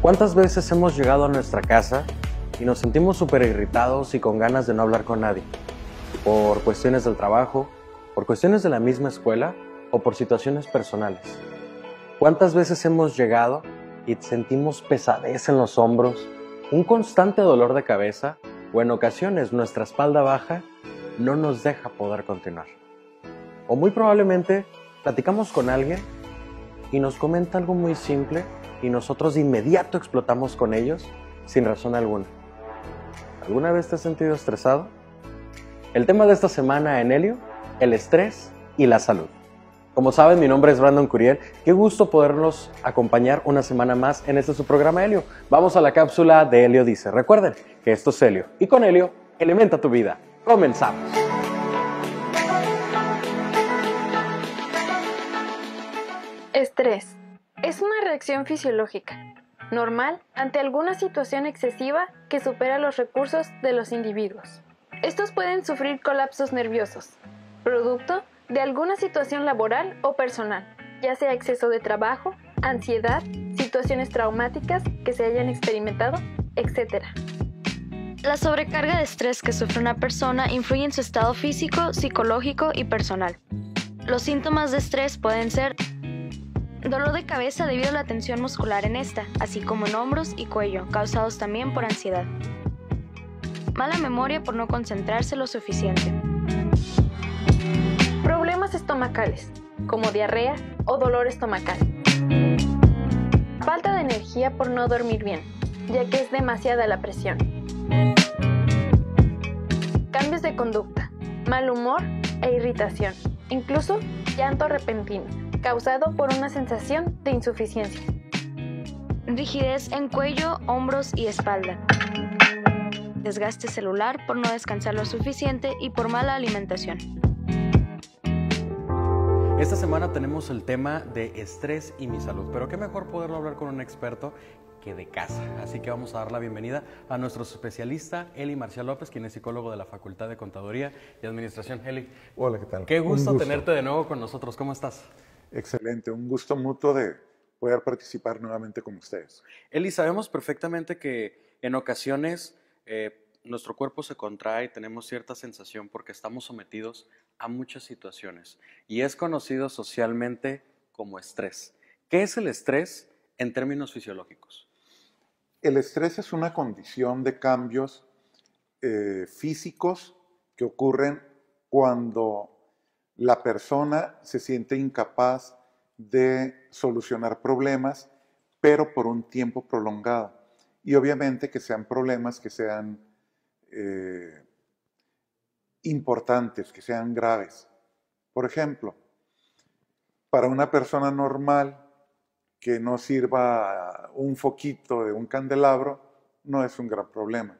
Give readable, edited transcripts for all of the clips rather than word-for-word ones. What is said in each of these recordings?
¿Cuántas veces hemos llegado a nuestra casa y nos sentimos súper irritados y con ganas de no hablar con nadie? Por cuestiones del trabajo, por cuestiones de la misma escuela o por situaciones personales. ¿Cuántas veces hemos llegado y sentimos pesadez en los hombros, un constante dolor de cabeza o en ocasiones nuestra espalda baja no nos deja poder continuar? O muy probablemente platicamos con alguien y nos comenta algo muy simple y nosotros de inmediato explotamos con ellos sin razón alguna. ¿Alguna vez te has sentido estresado? El tema de esta semana en Helio, el estrés y la salud. Como saben, mi nombre es Brandon Curiel. Qué gusto poderlos acompañar una semana más en este su programa Helio. Vamos a la cápsula de Helio Dice. Recuerden que esto es Helio y con Helio, elementa tu vida. Comenzamos. Estrés es una reacción fisiológica, normal ante alguna situación excesiva que supera los recursos de los individuos. Estos pueden sufrir colapsos nerviosos, producto de alguna situación laboral o personal, ya sea exceso de trabajo, ansiedad, situaciones traumáticas que se hayan experimentado, etc. La sobrecarga de estrés que sufre una persona influye en su estado físico, psicológico y personal. Los síntomas de estrés pueden ser dolor de cabeza debido a la tensión muscular en esta, así como en hombros y cuello, causados también por ansiedad. Mala memoria por no concentrarse lo suficiente. Problemas estomacales, como diarrea o dolor estomacal. Falta de energía por no dormir bien, ya que es demasiada la presión. Cambios de conducta, mal humor e irritación, incluso llanto repentino, causado por una sensación de insuficiencia. Rigidez en cuello, hombros y espalda. Desgaste celular por no descansar lo suficiente y por mala alimentación. Esta semana tenemos el tema de estrés y mi salud, pero qué mejor poderlo hablar con un experto que de casa. Así que vamos a dar la bienvenida a nuestro especialista, Eli Marcial López, quien es psicólogo de la Facultad de Contaduría y Administración. Eli. Hola, ¿qué tal? Qué gusto tenerte de nuevo con nosotros. ¿Cómo estás? Excelente, un gusto mutuo de poder participar nuevamente con ustedes. Eli, sabemos perfectamente que en ocasiones nuestro cuerpo se contrae y tenemos cierta sensación porque estamos sometidos a muchas situaciones y es conocido socialmente como estrés. ¿Qué es el estrés en términos fisiológicos? El estrés es una condición de cambios físicos que ocurren cuando la persona se siente incapaz de solucionar problemas, pero por un tiempo prolongado. Y obviamente que sean problemas que sean importantes, que sean graves. Por ejemplo, para una persona normal que no sirva un foquito de un candelabro, no es un gran problema.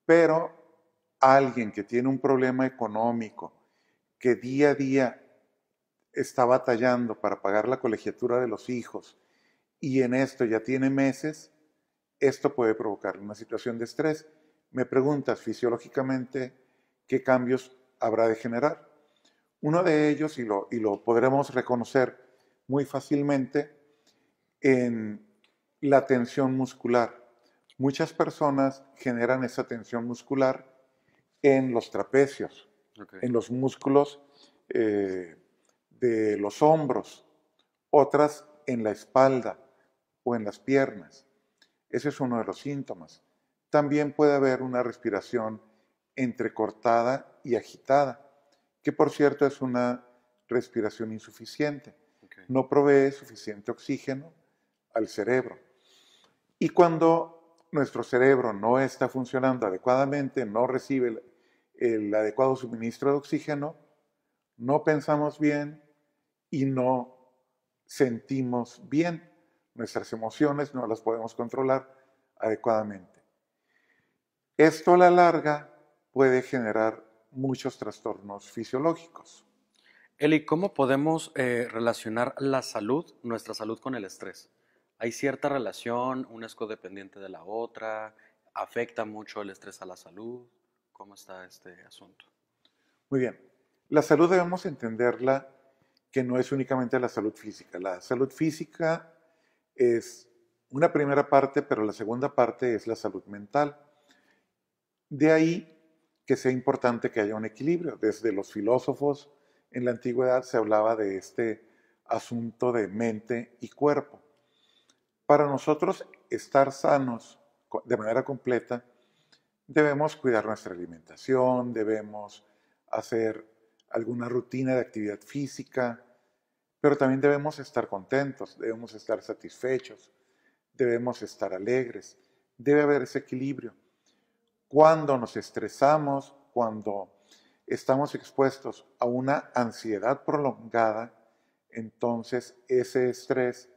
Pero alguien que tiene un problema económico, que día a día está batallando para pagar la colegiatura de los hijos y en esto ya tiene meses, esto puede provocar una situación de estrés. Me preguntas fisiológicamente qué cambios habrá de generar. Uno de ellos, y lo podremos reconocer muy fácilmente, en la tensión muscular. Muchas personas generan esa tensión muscular en los trapecios, en los músculos de los hombros, otras en la espalda o en las piernas. Ese es uno de los síntomas. También puede haber una respiración entrecortada y agitada, que por cierto es una respiración insuficiente. No provee suficiente oxígeno al cerebro. Y cuando nuestro cerebro no está funcionando adecuadamente, no recibe el adecuado suministro de oxígeno, no pensamos bien y no sentimos bien. Nuestras emociones no las podemos controlar adecuadamente. Esto a la larga puede generar muchos trastornos fisiológicos. Eli, ¿cómo podemos relacionar la salud, nuestra salud con el estrés? ¿Hay cierta relación, una es codependiente de la otra? ¿Afecta mucho el estrés a la salud? ¿Cómo está este asunto? Muy bien. La salud debemos entenderla que no es únicamente la salud física. La salud física es Una primera parte, pero la segunda parte es la salud mental. De ahí que sea importante que haya un equilibrio. Desde los filósofos en la antigüedad se hablaba de este asunto de mente y cuerpo. Para nosotros estar sanos de manera completa, debemos cuidar nuestra alimentación, debemos hacer alguna rutina de actividad física, pero también debemos estar contentos, debemos estar satisfechos, debemos estar alegres. Debe haber ese equilibrio. Cuando nos estresamos, cuando estamos expuestos a una ansiedad prolongada, entonces ese estrés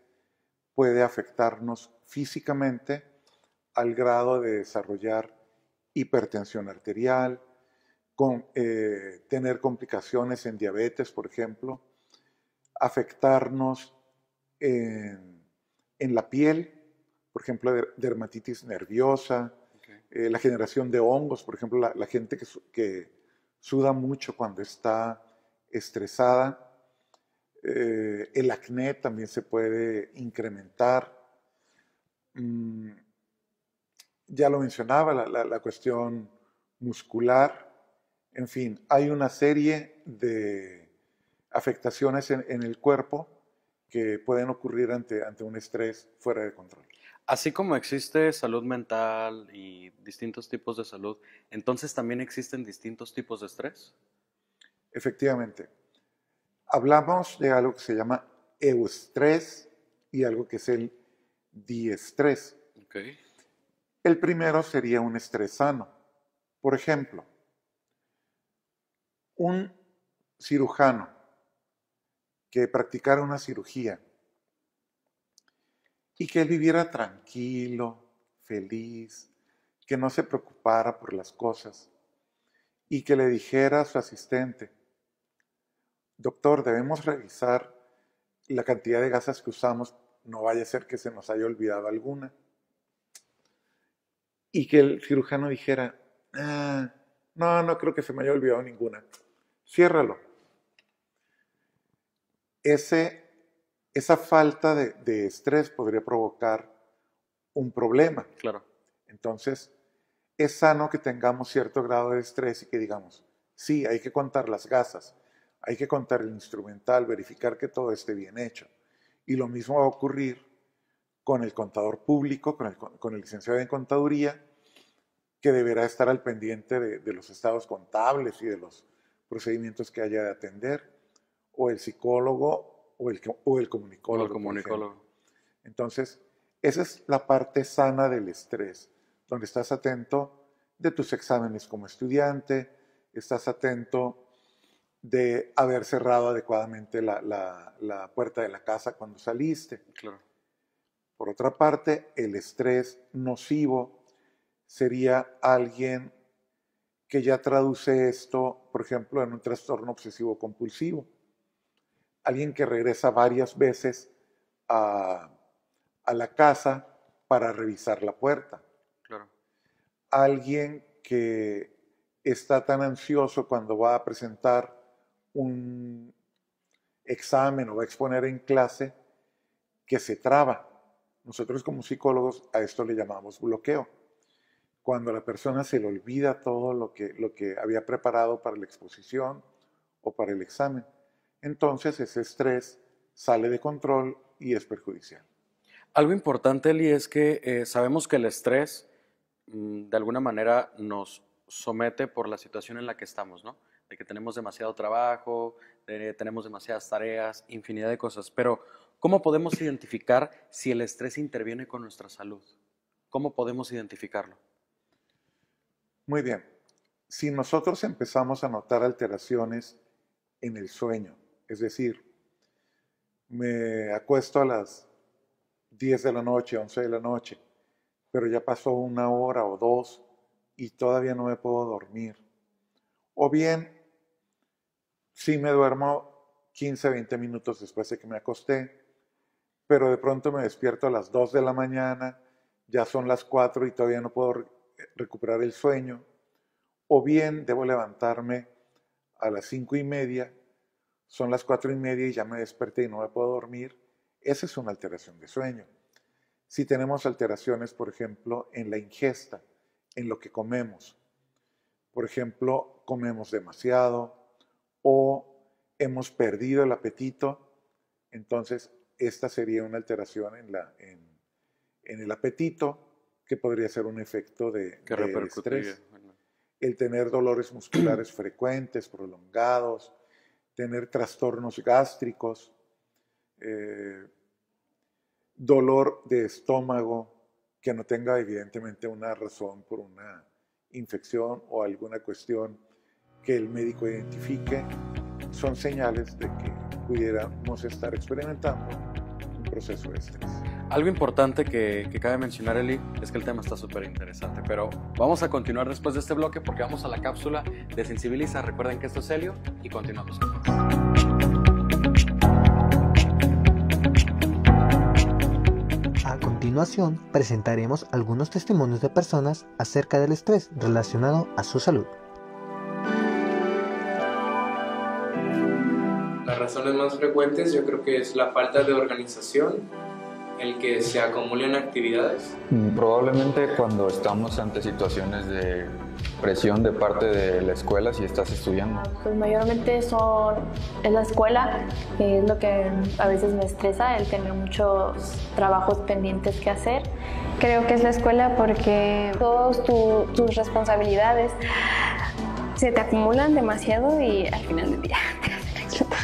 puede afectarnos físicamente al grado de desarrollar hipertensión arterial, tener complicaciones en diabetes, por ejemplo, afectarnos en la piel, por ejemplo, dermatitis nerviosa, la generación de hongos, por ejemplo, la gente que suda mucho cuando está estresada, el acné también se puede incrementar. Ya lo mencionaba, la cuestión muscular, en fin, hay una serie de afectaciones en el cuerpo que pueden ocurrir ante un estrés fuera de control. Así como existe salud mental y distintos tipos de salud, entonces también existen distintos tipos de estrés. Efectivamente. Hablamos de algo que se llama eustrés y algo que es el diestrés. Okay. El primero sería un estrés sano. Por ejemplo, un cirujano que practicara una cirugía y que él viviera tranquilo, feliz, que no se preocupara por las cosas y que le dijera a su asistente: doctor, debemos revisar la cantidad de gasas que usamos, no vaya a ser que se nos haya olvidado alguna. Y que el cirujano dijera: no creo que se me haya olvidado ninguna, ciérralo. Esa falta de estrés podría provocar un problema. Claro. Entonces, es sano que tengamos cierto grado de estrés y que digamos: sí, hay que contar las gasas, hay que contar el instrumental, verificar que todo esté bien hecho. Y lo mismo va a ocurrir con el contador público, con el licenciado en contaduría, que deberá estar al pendiente de los estados contables y de los procedimientos que haya de atender, o el psicólogo o el comunicólogo. O el comunicólogo. Entonces, esa es la parte sana del estrés, donde estás atento de tus exámenes como estudiante, estás atento de haber cerrado adecuadamente la puerta de la casa cuando saliste. Claro. Por otra parte, el estrés nocivo sería alguien que ya traduce esto, por ejemplo, en un trastorno obsesivo compulsivo. Alguien que regresa varias veces a la casa para revisar la puerta. Claro. Alguien que está tan ansioso cuando va a presentar un examen o va a exponer en clase que se traba. Nosotros como psicólogos a esto le llamamos bloqueo. Cuando a la persona se le olvida todo lo que había preparado para la exposición o para el examen. Entonces ese estrés sale de control y es perjudicial. Algo importante, Eli, es que sabemos que el estrés de alguna manera nos somete por la situación en la que estamos, ¿no? De que tenemos demasiado trabajo, tenemos demasiadas tareas, infinidad de cosas. Pero, ¿cómo podemos identificar si el estrés interviene con nuestra salud? ¿Cómo podemos identificarlo? Muy bien. Si nosotros empezamos a notar alteraciones en el sueño, es decir, me acuesto a las 10 de la noche, 11 de la noche, pero ya pasó 1 hora o 2 y todavía no me puedo dormir. O bien, sí me duermo 15, 20 minutos después de que me acosté, pero de pronto me despierto a las 2 de la mañana, ya son las 4 y todavía no puedo recuperar el sueño. O bien debo levantarme a las 5:30, son las 4:30 y ya me desperté y no me puedo dormir. Esa es una alteración de sueño. Si tenemos alteraciones, por ejemplo, en la ingesta, en lo que comemos. Por ejemplo, comemos demasiado o hemos perdido el apetito, entonces esta sería una alteración en el apetito, que podría ser un efecto del estrés. El tener dolores musculares frecuentes, prolongados, tener trastornos gástricos, dolor de estómago que no tenga evidentemente una razón por una infección o alguna cuestión que el médico identifique, son señales de que pudiéramos estar experimentando un proceso de estrés. Algo importante que cabe mencionar, Eli, es que el tema está súper interesante, pero vamos a continuar después de este bloque porque vamos a la cápsula de Sensibiliza. Recuerden que esto es Helio y continuamos con más. A continuación, presentaremos algunos testimonios de personas acerca del estrés relacionado a su salud. Las razones más frecuentes yo creo que es la falta de organización, el que se acumulen actividades. Probablemente cuando estamos ante situaciones de presión de parte de la escuela, si estás estudiando. Pues mayormente es la escuela, es lo que a veces me estresa, el tener muchos trabajos pendientes que hacer. Creo que es la escuela porque todas tus responsabilidades se te acumulan demasiado y al final del día te hacen explotar.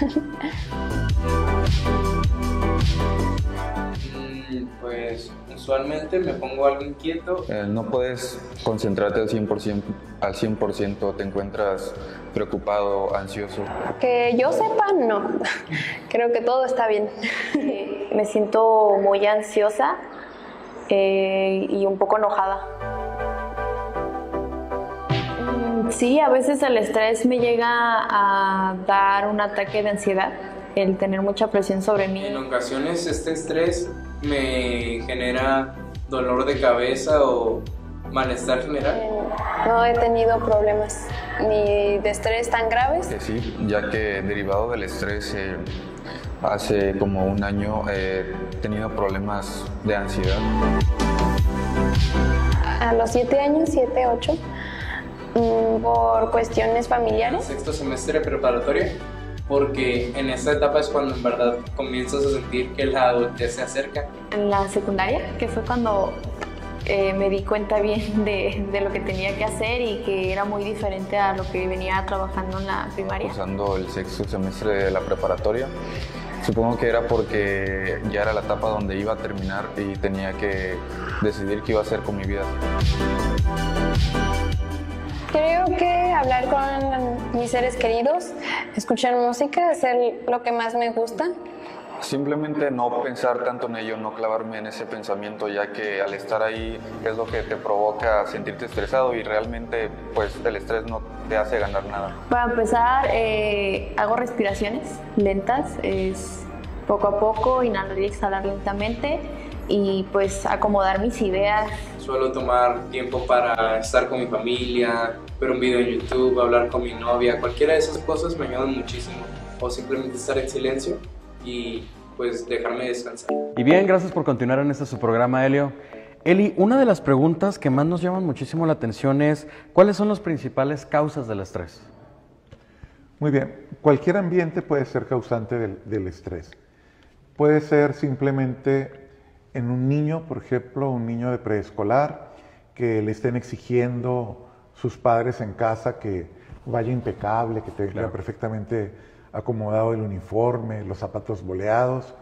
Pues usualmente me pongo algo inquieto. No puedes concentrarte al 100%, te encuentras preocupado, ansioso. Que yo sepa, no. Creo que todo está bien. Me siento muy ansiosa y un poco enojada. Sí, a veces el estrés me llega a dar un ataque de ansiedad, el tener mucha presión sobre mí. En ocasiones este estrés me genera dolor de cabeza o malestar general. No he tenido problemas ni de estrés tan graves. Sí, ya que derivado del estrés, hace como un año he tenido problemas de ansiedad. A los 7 años, 7, 8, por cuestiones familiares. Sexto semestre preparatoria, porque en esta etapa es cuando en verdad comienzas a sentir que la adultez se acerca. En la secundaria, que fue cuando me di cuenta bien de lo que tenía que hacer y que era muy diferente a lo que venía trabajando en la primaria. Cursando el sexto semestre de la preparatoria, supongo que era porque ya era la etapa donde iba a terminar y tenía que decidir qué iba a hacer con mi vida. Creo que hablar con mis seres queridos, escuchar música, hacer lo que más me gusta. Simplemente no pensar tanto en ello, no clavarme en ese pensamiento, ya que al estar ahí es lo que te provoca sentirte estresado y realmente pues el estrés no te hace ganar nada. Para empezar, hago respiraciones lentas, es poco a poco, inhalar y exhalar lentamente y pues acomodar mis ideas. Suelo tomar tiempo para estar con mi familia, ver un video en YouTube, hablar con mi novia, cualquiera de esas cosas me ayudan muchísimo. O simplemente estar en silencio y pues dejarme descansar. Y bien, gracias por continuar en este su programa, Helio. Eli, una de las preguntas que más nos llaman muchísimo la atención es ¿cuáles son las principales causas del estrés? Muy bien, cualquier ambiente puede ser causante del estrés. Puede ser simplemente en un niño, por ejemplo, un niño de preescolar, que le estén exigiendo sus padres en casa que vaya impecable, que tenga perfectamente acomodado el uniforme, los zapatos boleados,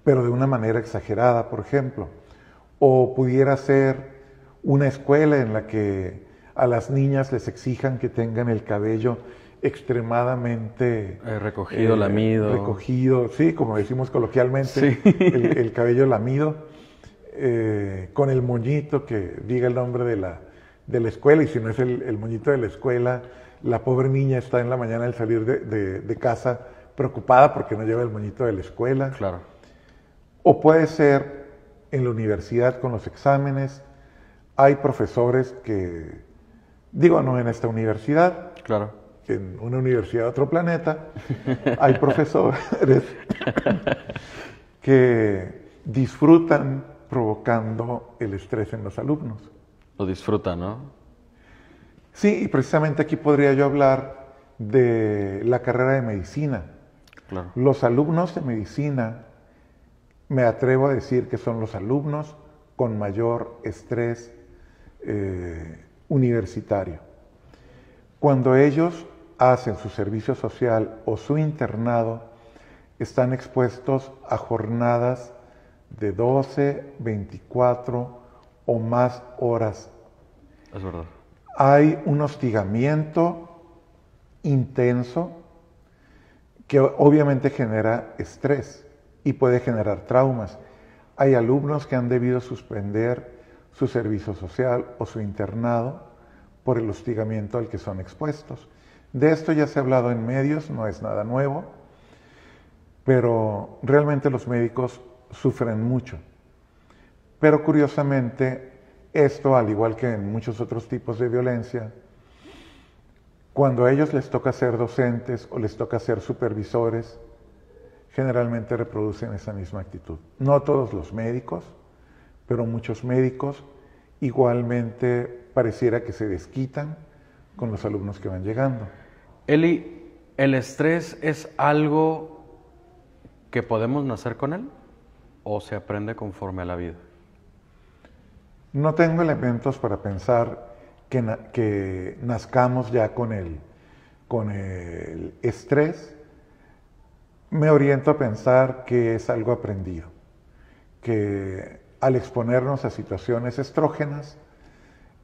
pero de una manera exagerada, por ejemplo. O pudiera ser una escuela en la que a las niñas les exijan que tengan el cabello extremadamente recogido, lamido. Recogido, sí, como decimos coloquialmente, sí. el cabello lamido, con el moñito que diga el nombre de la escuela, y si no es el moñito de la escuela, la pobre niña está en la mañana al salir de casa preocupada porque no lleva el moñito de la escuela. Claro. O puede ser en la universidad con los exámenes. Hay profesores que, digo, no en esta universidad, claro, en una universidad de otro planeta, hay profesores que disfrutan provocando el estrés en los alumnos. Lo disfruta, ¿no? Sí, y precisamente aquí podría yo hablar de la carrera de medicina. Claro. Los alumnos de medicina, me atrevo a decir que son los alumnos con mayor estrés universitario. Cuando ellos hacen su servicio social o su internado, están expuestos a jornadas de 12, 24 o más horas. Es verdad. Hay un hostigamiento intenso que obviamente genera estrés y puede generar traumas. Hay alumnos que han debido suspender su servicio social o su internado por el hostigamiento al que son expuestos. De esto ya se ha hablado en medios, no es nada nuevo, pero realmente los médicos sufren mucho. Pero curiosamente, esto, al igual que en muchos otros tipos de violencia, cuando a ellos les toca ser docentes o les toca ser supervisores, generalmente reproducen esa misma actitud. No todos los médicos, pero muchos médicos igualmente pareciera que se desquitan con los alumnos que van llegando. Eli, ¿el estrés es algo que podemos nacer con él o se aprende conforme a la vida? No tengo elementos para pensar que nazcamos ya con el estrés. Me oriento a pensar que es algo aprendido, que al exponernos a situaciones estrógenas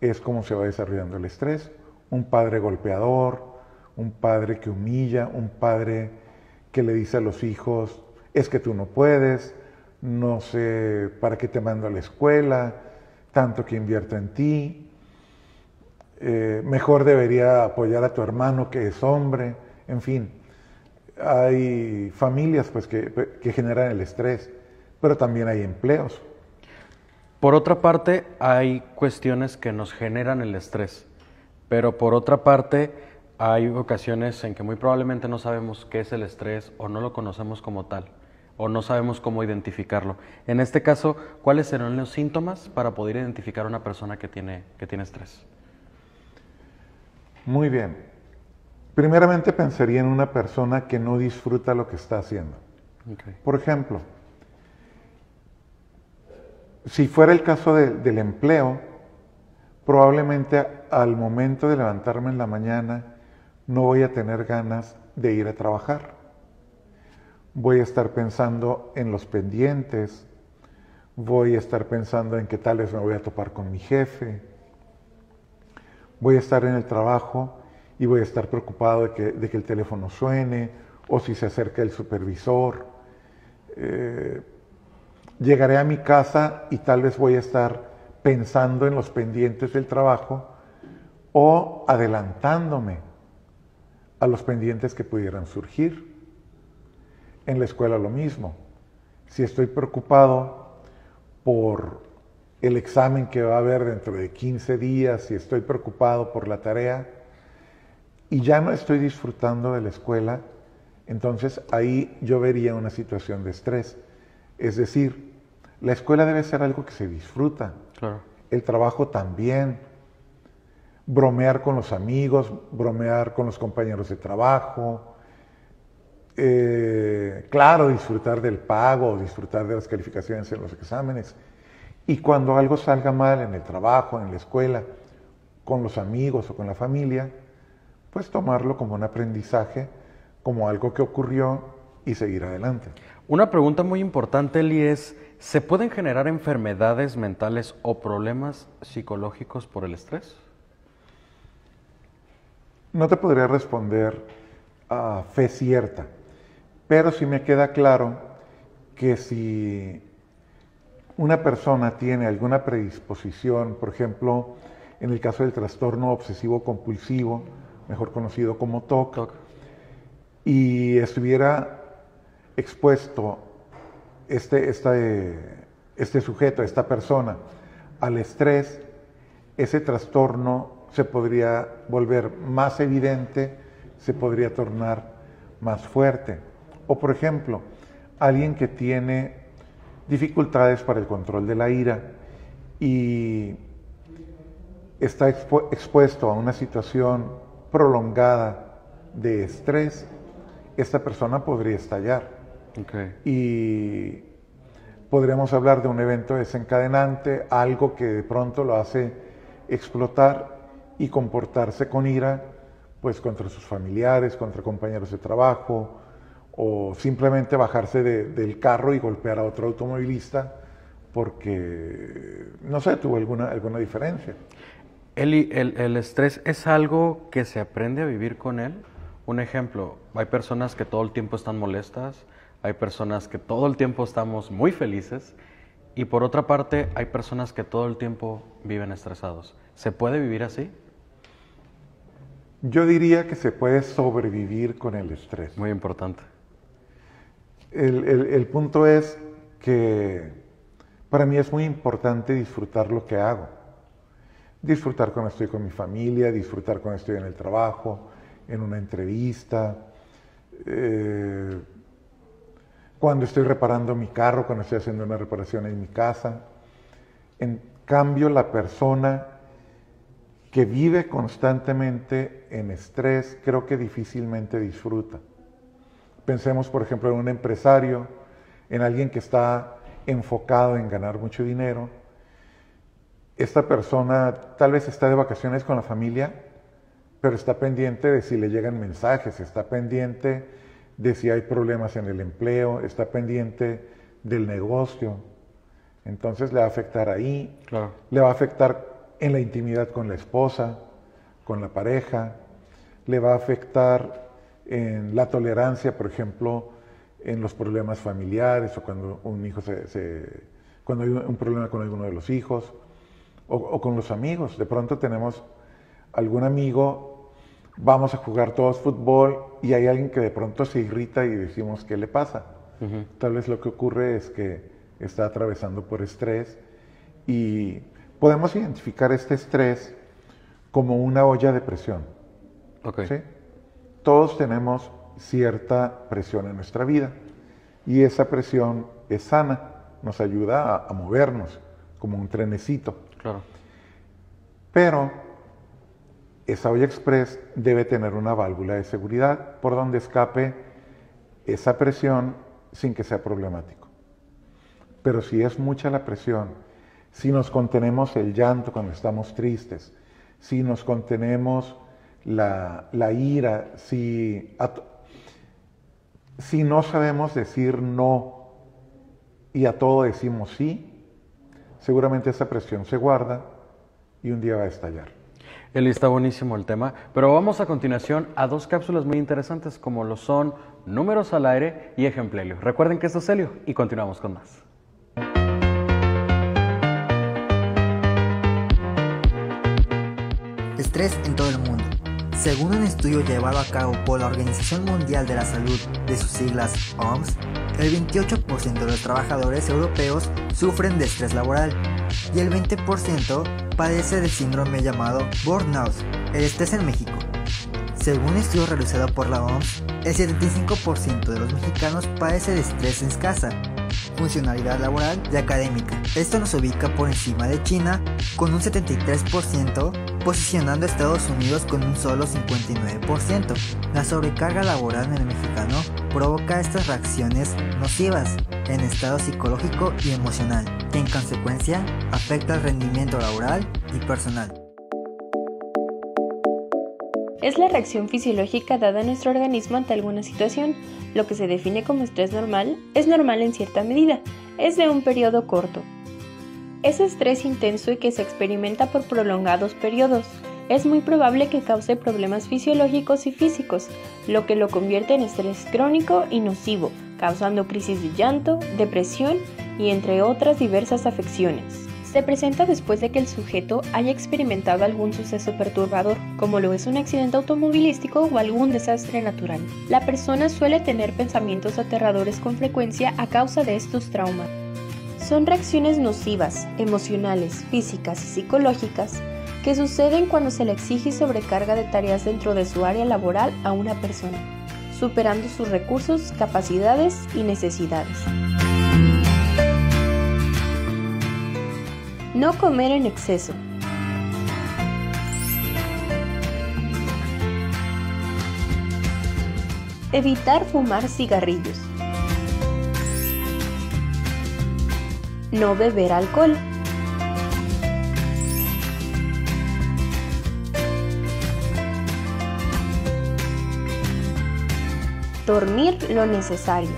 es como se va desarrollando el estrés. Un padre golpeador, un padre que humilla, un padre que le dice a los hijos, es que tú no puedes, no sé para qué te mando a la escuela, tanto que invierto en ti, mejor debería apoyar a tu hermano que es hombre, en fin. Hay familias pues, que generan el estrés, pero también hay empleos. Por otra parte, hay cuestiones que nos generan el estrés, pero por otra parte, hay ocasiones en que muy probablemente no sabemos qué es el estrés o no lo conocemos como tal, o no sabemos cómo identificarlo. En este caso, ¿cuáles serán los síntomas para poder identificar a una persona que tiene estrés? Muy bien. Primeramente pensaría en una persona que no disfruta lo que está haciendo. Okay. Por ejemplo, si fuera el caso del empleo, probablemente al momento de levantarme en la mañana no voy a tener ganas de ir a trabajar. Voy a estar pensando en los pendientes, voy a estar pensando en que tal vez me voy a topar con mi jefe, voy a estar en el trabajo y voy a estar preocupado de que el teléfono suene o si se acerca el supervisor. Llegaré a mi casa y tal vez voy a estar pensando en los pendientes del trabajo o adelantándome a los pendientes que pudieran surgir. En la escuela lo mismo. Si estoy preocupado por el examen que va a haber dentro de 15 días, si estoy preocupado por la tarea y ya no estoy disfrutando de la escuela, entonces ahí yo vería una situación de estrés. Es decir, la escuela debe ser algo que se disfruta. Claro. El trabajo también. Bromear con los amigos, bromear con los compañeros de trabajo. Claro, disfrutar del pago, disfrutar de las calificaciones en los exámenes. Y cuando algo salga mal en el trabajo, en la escuela, con los amigos o con la familia, pues tomarlo como un aprendizaje, como algo que ocurrió y seguir adelante. Una pregunta muy importante, Eli, es, ¿se pueden generar enfermedades mentales o problemas psicológicos por el estrés? No te podría responder a fe cierta, pero sí me queda claro que si una persona tiene alguna predisposición, por ejemplo, en el caso del trastorno obsesivo compulsivo, mejor conocido como TOC, y estuviera expuesto este sujeto, esta persona, al estrés, ese trastorno se podría volver más evidente, se podría tornar más fuerte. O por ejemplo, alguien que tiene dificultades para el control de la ira y está expuesto a una situación prolongada de estrés, esta persona podría estallar. Okay. Y podríamos hablar de un evento desencadenante, algo que de pronto lo hace explotar y comportarse con ira, pues contra sus familiares, contra compañeros de trabajo, o simplemente bajarse del carro y golpear a otro automovilista porque, no sé, tuvo alguna diferencia. Eli, ¿el estrés es algo que se aprende a vivir con él? Un ejemplo, hay personas que todo el tiempo están molestas, hay personas que todo el tiempo estamos muy felices y por otra parte hay personas que todo el tiempo viven estresados. ¿Se puede vivir así? Yo diría que se puede sobrevivir con el estrés. Muy importante. El punto es que para mí es muy importante disfrutar lo que hago. Disfrutar cuando estoy con mi familia, disfrutar cuando estoy en el trabajo, en una entrevista, cuando estoy reparando mi carro, cuando estoy haciendo una reparación en mi casa. En cambio, la persona que vive constantemente en estrés, creo que difícilmente disfruta. Pensemos, por ejemplo, en un empresario, en alguien que está enfocado en ganar mucho dinero. Esta persona tal vez está de vacaciones con la familia, pero está pendiente de si le llegan mensajes, está pendiente de si hay problemas en el empleo, está pendiente del negocio. Entonces le va a afectar ahí, Claro. le va a afectar en la intimidad con la esposa, con la pareja, le va a afectar en la tolerancia, por ejemplo, en los problemas familiares o cuando un hijo cuando hay un problema con alguno de los hijos o con los amigos. De pronto tenemos algún amigo, vamos a jugar todos fútbol y hay alguien que de pronto se irrita y decimos, ¿qué le pasa? Tal vez lo que ocurre es que está atravesando por estrés y podemos identificar este estrés como una olla de presión. Okay. ¿Sí? Todos tenemos cierta presión en nuestra vida y esa presión es sana, nos ayuda a movernos como un trenecito. Claro. Pero esa olla express debe tener una válvula de seguridad por donde escape esa presión sin que sea problemático. Pero si es mucha la presión, si nos contenemos el llanto cuando estamos tristes, si nos contenemos la ira, si no sabemos decir no y a todo decimos sí, seguramente esa presión se guarda y un día va a estallar. Eli, está buenísimo el tema, pero vamos a continuación a dos cápsulas muy interesantes como lo son Números al Aire y Ejemplelio. Recuerden que esto es Helio y continuamos con más. Estrés en todo el mundo. Según un estudio llevado a cabo por la Organización Mundial de la Salud, de sus siglas OMS, el 28% de los trabajadores europeos sufren de estrés laboral y el 20% padece del síndrome llamado burnout, el estrés en México. Según un estudio realizado por la OMS, el 75% de los mexicanos padece de estrés en casa, funcionalidad laboral y académica. Esto nos ubica por encima de China con un 73%, posicionando a Estados Unidos con un solo 59%. La sobrecarga laboral en el mexicano provoca estas reacciones nocivas en estado psicológico y emocional, que en consecuencia afecta el rendimiento laboral y personal. Es la reacción fisiológica dada a nuestro organismo ante alguna situación. Lo que se define como estrés normal es normal en cierta medida, es de un periodo corto. Es estrés intenso y que se experimenta por prolongados periodos. Es muy probable que cause problemas fisiológicos y físicos, lo que lo convierte en estrés crónico y nocivo, causando crisis de llanto, depresión y entre otras diversas afecciones. Se presenta después de que el sujeto haya experimentado algún suceso perturbador, como lo es un accidente automovilístico o algún desastre natural. La persona suele tener pensamientos aterradores con frecuencia a causa de estos traumas. Son reacciones nocivas, emocionales, físicas y psicológicas que suceden cuando se le exige sobrecarga de tareas dentro de su área laboral a una persona, superando sus recursos, capacidades y necesidades. No comer en exceso. Evitar fumar cigarrillos. No beber alcohol. Dormir lo necesario.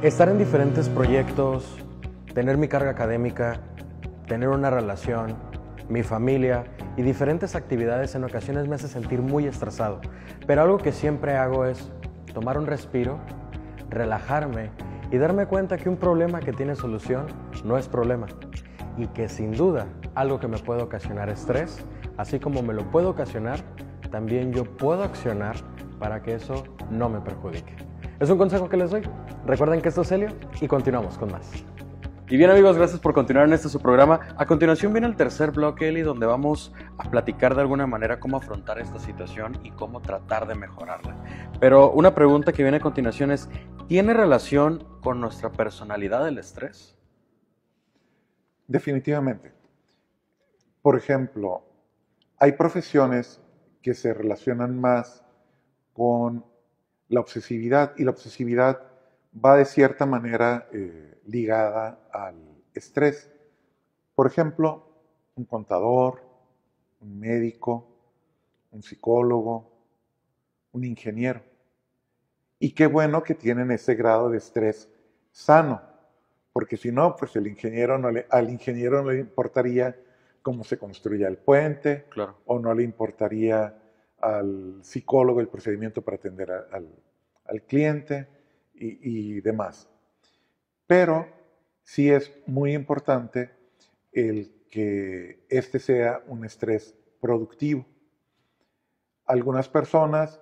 Estar en diferentes proyectos, tener mi carga académica, tener una relación, mi familia y diferentes actividades en ocasiones me hace sentir muy estresado. Pero algo que siempre hago es tomar un respiro, relajarme y darme cuenta que un problema que tiene solución no es problema y que sin duda algo que me puede ocasionar estrés, así como me lo puede ocasionar, también yo puedo accionar para que eso no me perjudique. Es un consejo que les doy. Recuerden que esto es Helio y continuamos con más. Y bien amigos, gracias por continuar en este su programa. A continuación viene el tercer bloque, Eli, donde vamos a platicar de alguna manera cómo afrontar esta situación y cómo tratar de mejorarla. Pero una pregunta que viene a continuación es, ¿tiene relación con nuestra personalidad el estrés? Definitivamente. Por ejemplo, hay profesiones que se relacionan más con la obsesividad y la obsesividad va de cierta manera ligada al estrés. Por ejemplo, un contador, un médico, un psicólogo, un ingeniero. Y qué bueno que tienen ese grado de estrés sano, porque si no, pues al ingeniero no le importaría cómo se construye el puente, Claro. o no le importaría al psicólogo el procedimiento para atender al cliente y demás. Pero sí es muy importante el que este sea un estrés productivo. Algunas personas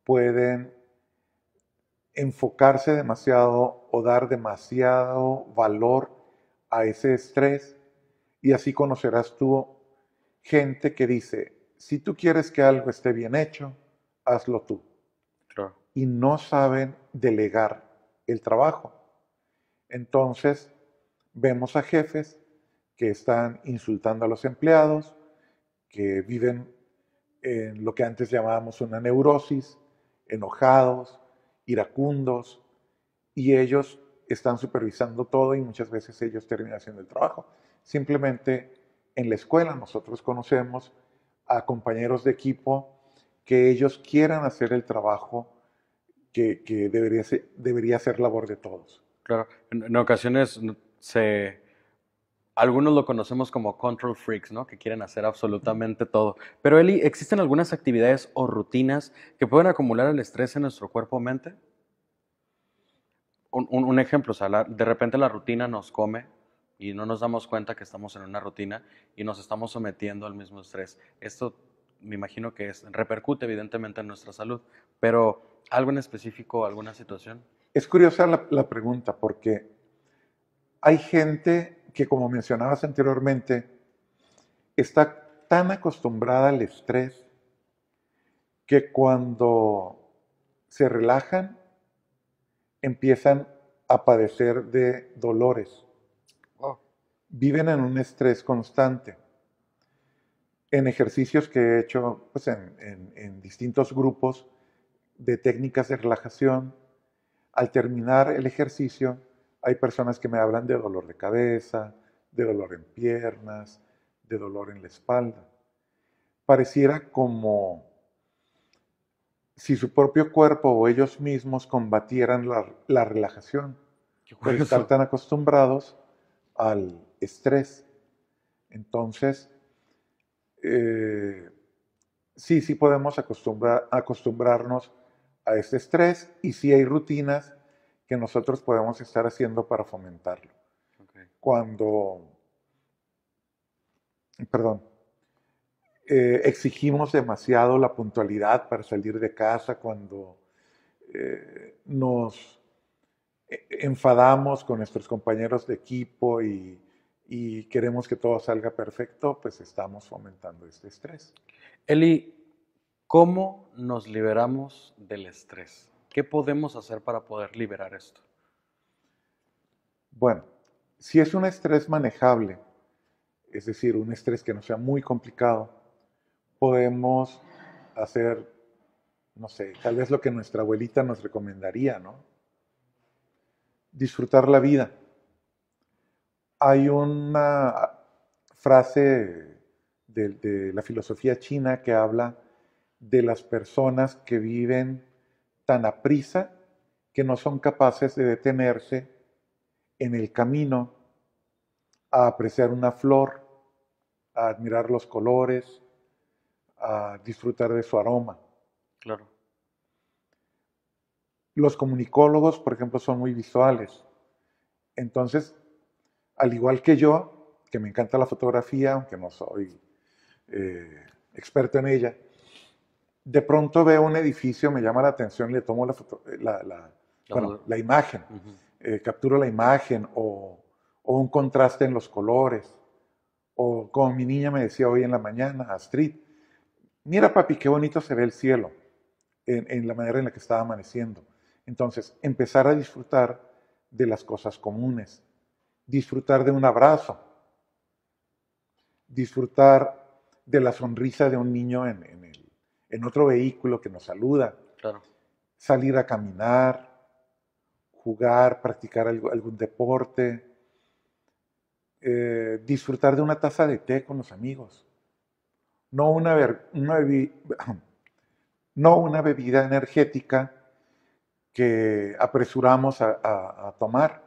pueden enfocarse demasiado o dar demasiado valor a ese estrés y así conocerás tú gente que dice, si tú quieres que algo esté bien hecho, hazlo tú. Claro. Y no saben delegar el trabajo. Entonces, vemos a jefes que están insultando a los empleados, que viven en lo que antes llamábamos una neurosis, enojados, iracundos, y ellos están supervisando todo y muchas veces ellos terminan haciendo el trabajo. Simplemente en la escuela nosotros conocemos a compañeros de equipo que ellos quieran hacer el trabajo que debería ser labor de todos. Claro, en ocasiones algunos lo conocemos como control freaks, ¿no? Que quieren hacer absolutamente todo. Pero Eli, ¿existen algunas actividades o rutinas que pueden acumular el estrés en nuestro cuerpo o mente? Un ejemplo, o sea, de repente la rutina nos come y no nos damos cuenta que estamos en una rutina y nos estamos sometiendo al mismo estrés. Esto me imagino que repercute evidentemente en nuestra salud, pero ¿algo en específico, alguna situación? Es curiosa la pregunta porque hay gente que, como mencionabas anteriormente, está tan acostumbrada al estrés que cuando se relajan empiezan a padecer de dolores. Wow. Viven en un estrés constante. En ejercicios que he hecho pues, en distintos grupos de técnicas de relajación, al terminar el ejercicio, hay personas que me hablan de dolor de cabeza, de dolor en piernas, de dolor en la espalda. Pareciera como si su propio cuerpo o ellos mismos combatieran la relajación, por estar tan acostumbrados al estrés. Entonces, sí podemos acostumbrarnos a ese estrés y sí hay rutinas que nosotros podemos estar haciendo para fomentarlo. Okay. Exigimos demasiado la puntualidad para salir de casa, cuando nos enfadamos con nuestros compañeros de equipo y y queremos que todo salga perfecto, pues estamos fomentando este estrés. Eli, ¿cómo nos liberamos del estrés? ¿Qué podemos hacer para poder liberar esto? Bueno, si es un estrés manejable, es decir, un estrés que no sea muy complicado, podemos hacer, no sé, tal vez lo que nuestra abuelita nos recomendaría, ¿no? Disfrutar la vida. Hay una frase de la filosofía china que habla de las personas que viven tan aprisa que no son capaces de detenerse en el camino a apreciar una flor, a admirar los colores, a disfrutar de su aroma. Claro. Los comunicólogos, por ejemplo, son muy visuales. Entonces, al igual que yo, que me encanta la fotografía, aunque no soy experto en ella, de pronto veo un edificio, me llama la atención y le tomo la imagen. Capturo la imagen o un contraste en los colores. O como mi niña me decía hoy en la mañana, Astrid, mira papi, qué bonito se ve el cielo en la manera en la que estaba amaneciendo. Entonces, empezar a disfrutar de las cosas comunes, disfrutar de un abrazo, disfrutar de la sonrisa de un niño en otro vehículo que nos saluda, Claro. Salir a caminar, jugar, practicar algún deporte, disfrutar de una taza de té con los amigos, no una bebida energética que apresuramos a tomar,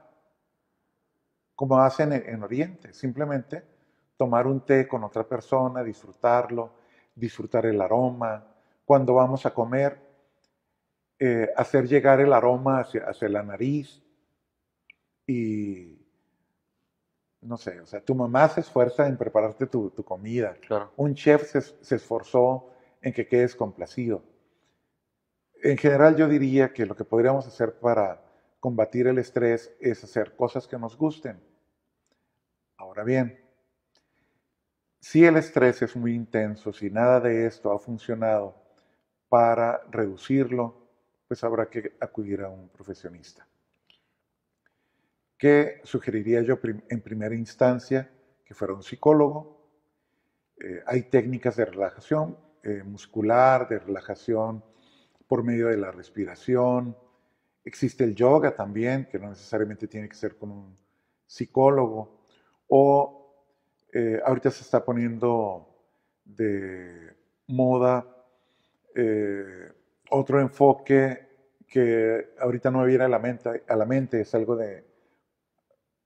como hacen en Oriente, simplemente tomar un té con otra persona, disfrutarlo, disfrutar el aroma. Cuando vamos a comer, hacer llegar el aroma hacia la nariz y, no sé, o sea, tu mamá se esfuerza en prepararte tu comida. Claro. Un chef se esforzó en que quedes complacido. En general yo diría que lo que podríamos hacer para combatir el estrés es hacer cosas que nos gusten. Ahora bien, si el estrés es muy intenso, si nada de esto ha funcionado para reducirlo, pues habrá que acudir a un profesionista. ¿Qué sugeriría yo en primera instancia? Que fuera un psicólogo. Hay técnicas de relajación muscular, de relajación por medio de la respiración. Existe el yoga también, que no necesariamente tiene que ser con un psicólogo. O ahorita se está poniendo de moda otro enfoque que ahorita no me viene a la mente, es algo de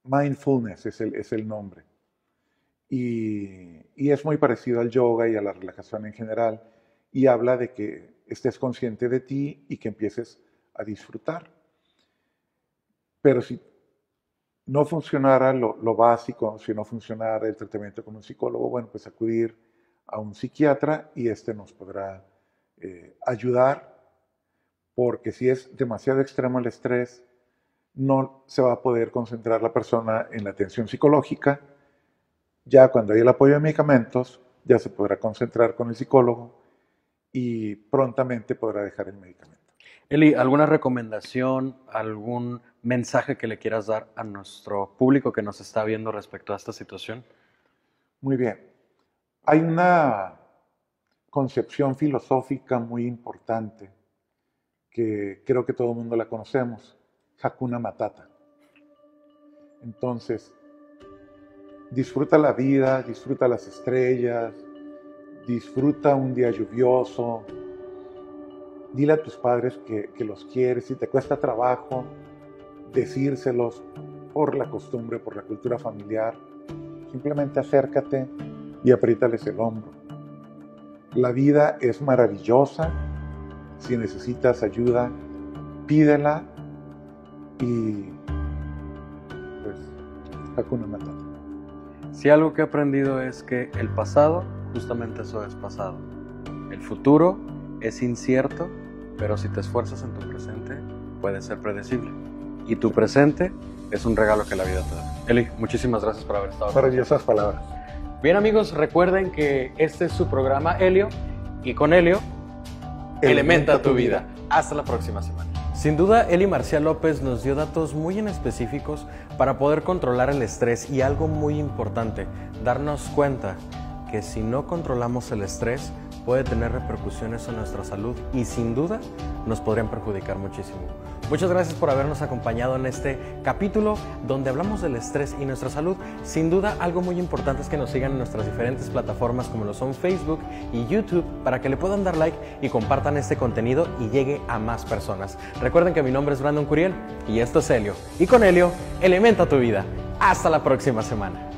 mindfulness, es el nombre. Y es muy parecido al yoga y a la relajación en general, y habla de que estés consciente de ti y que empieces a disfrutar. Pero si no funcionara lo básico, si no funcionara el tratamiento con un psicólogo, bueno, pues acudir a un psiquiatra y este nos podrá ayudar, porque si es demasiado extremo el estrés, no se va a poder concentrar la persona en la atención psicológica. Ya cuando hay el apoyo de medicamentos, ya se podrá concentrar con el psicólogo y prontamente podrá dejar el medicamento. Eli, ¿alguna recomendación, algún mensaje que le quieras dar a nuestro público que nos está viendo respecto a esta situación? Muy bien. Hay una concepción filosófica muy importante que creo que todo el mundo la conocemos, Hakuna Matata. Entonces, disfruta la vida, disfruta las estrellas, disfruta un día lluvioso. Dile a tus padres que los quieres. Si te cuesta trabajo decírselos por la costumbre, por la cultura familiar, simplemente acércate y apriétales el hombro. La vida es maravillosa. Si necesitas ayuda, pídela y pues Hakuna Matata. Si algo que he aprendido es que el pasado, justamente eso es pasado. El futuro es incierto, pero si te esfuerzas en tu presente, puede ser predecible. y tu presente es un regalo que la vida te da. Eli, muchísimas gracias por haber estado. Maravillosas palabras. Bien, amigos, recuerden que este es su programa Helio, y con Helio, elementa tu vida. Hasta la próxima semana. Sin duda, Eli Marcial López nos dio datos muy en específicos para poder controlar el estrés, y algo muy importante, darnos cuenta que si no controlamos el estrés puede tener repercusiones en nuestra salud y sin duda nos podrían perjudicar muchísimo. Muchas gracias por habernos acompañado en este capítulo donde hablamos del estrés y nuestra salud. Sin duda, algo muy importante es que nos sigan en nuestras diferentes plataformas como lo son Facebook y YouTube para que le puedan dar like y compartan este contenido y llegue a más personas. Recuerden que mi nombre es Brandon Curiel y esto es Helio. Y con Helio, elementa tu vida. Hasta la próxima semana.